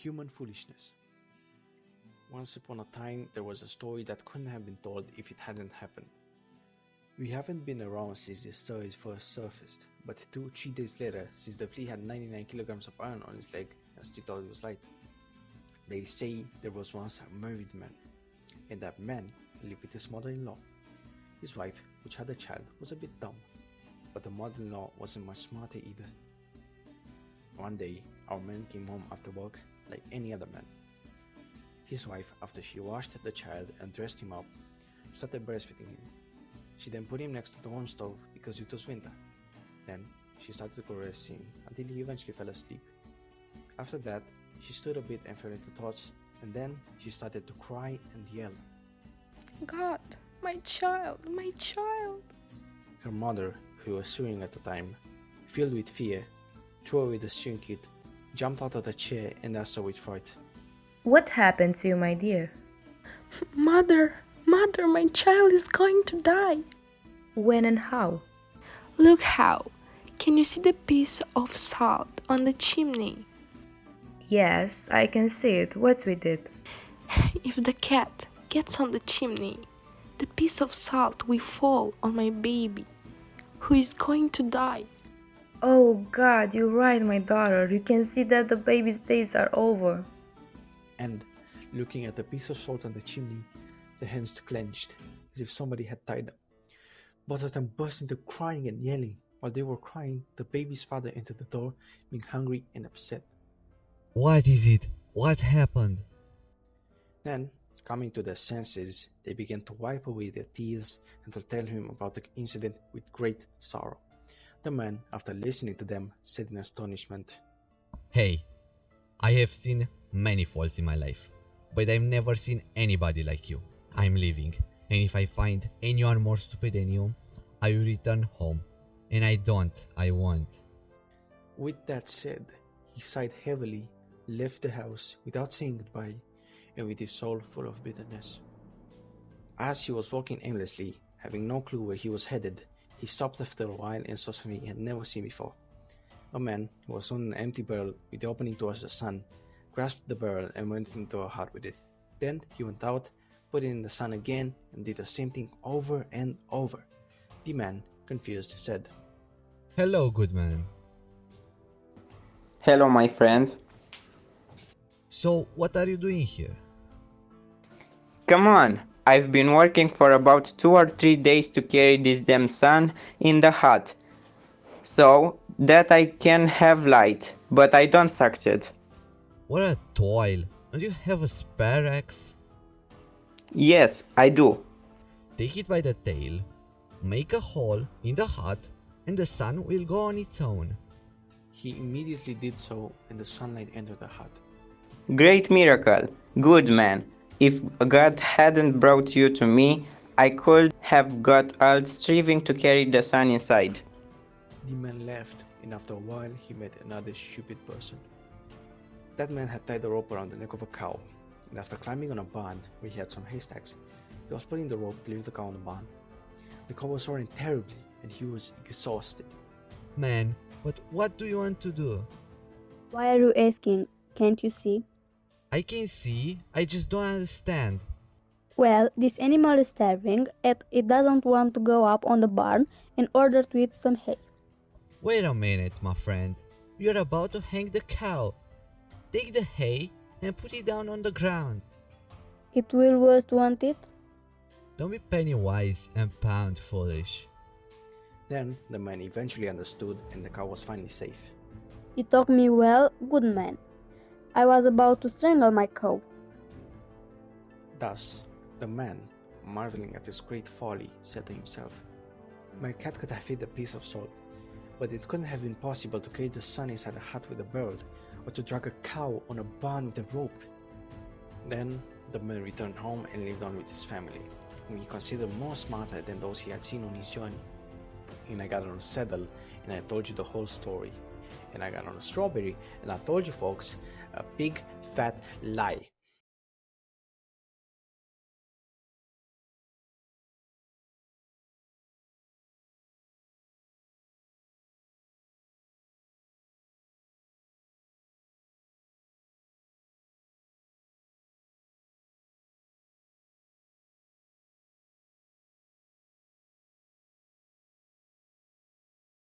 Human foolishness. Once upon a time, there was a story that couldn't have been told if it hadn't happened. We haven't been around since this story first surfaced, but 2-3 days later, since the flea had 99 kilograms of iron on his leg and still thought it was light, they say there was once a married man, and that man lived with his mother-in-law. His wife, which had a child, was a bit dumb, but the mother-in-law wasn't much smarter either. One day, our man came home after work like any other man. His wife, after she washed the child and dressed him up, started breastfeeding him. She then put him next to the warm stove because it was winter. Then she started caressing him until he eventually fell asleep. After that, she stood a bit and fell into thoughts, and then she started to cry and yell. God, my child, my child. Her mother, who was sewing at the time, filled with fear, threw away the sewing kit, jumped out of the chair and asked her with fright, What happened to you, my dear? Mother, my child is going to die. When and how? Look how. Can you see the piece of salt on the chimney? Yes, I can see it. What's with it? If the cat gets on the chimney, the piece of salt will fall on my baby, who is going to die. Oh God, you're right, my daughter. You can see that the baby's days are over. and, looking at the piece of salt on the chimney, their hands clenched, as if somebody had tied them. Both of them burst into crying and yelling. While they were crying, the baby's father entered the door, being hungry and upset. What is it? What happened? Then, coming to their senses, they began to wipe away their tears and to tell him about the incident with great sorrow. The man, after listening to them, said in astonishment, Hey, I have seen many falls in my life, but I've never seen anybody like you. I'm leaving, and if I find anyone more stupid than you, I will return home. And I won't. With that said, he sighed heavily, left the house without saying goodbye, and with his soul full of bitterness. As he was walking aimlessly, having no clue where he was headed, he stopped after a while and saw something he had never seen before. A man who was on an empty barrel with the opening towards the sun, grasped the barrel and went into a hut with it. Then he went out, put it in the sun again, and did the same thing over and over. The man, confused, said, Hello, good man. Hello, my friend. So, what are you doing here? Come on, I've been working for about 2 or 3 days to carry this damn sun in the hut, so that I can have light, but I don't succeed. What a toil! Don't you have a spare axe? Yes, I do. Take it by the tail, make a hole in the hut, and the sun will go on its own. He immediately did so, and the sunlight entered the hut. Great miracle. Good man. If God hadn't brought you to me, I could have got old striving to carry the sun inside. The man left, and after a while he met another stupid person. That man had tied a rope around the neck of a cow, and after climbing on a barn where he had some haystacks, he was pulling the rope to leave the cow on the barn. The cow was roaring terribly, and he was exhausted. Man, but what do you want to do? Why are you asking? Can't you see? I can see, I just don't understand. Well, this animal is starving and it doesn't want to go up on the barn in order to eat some hay. Wait a minute, my friend. You're about to hang the cow. Take the hay and put it down on the ground. It will worst want it? Don't be penny wise and pound foolish. Then the man eventually understood, and the cow was finally safe. You taught me well, good man. I was about to strangle my cow. Thus, the man, marveling at his great folly, said to himself, My cat could have hid a piece of salt, but it couldn't have been possible to carry the sun inside a hut with a barrel, or to drag a cow on a barn with a rope. Then the man returned home and lived on with his family, whom he considered more smarter than those he had seen on his journey. And I got on a saddle, and I told you the whole story. And I got on a strawberry, and I told you folks a big fat lie.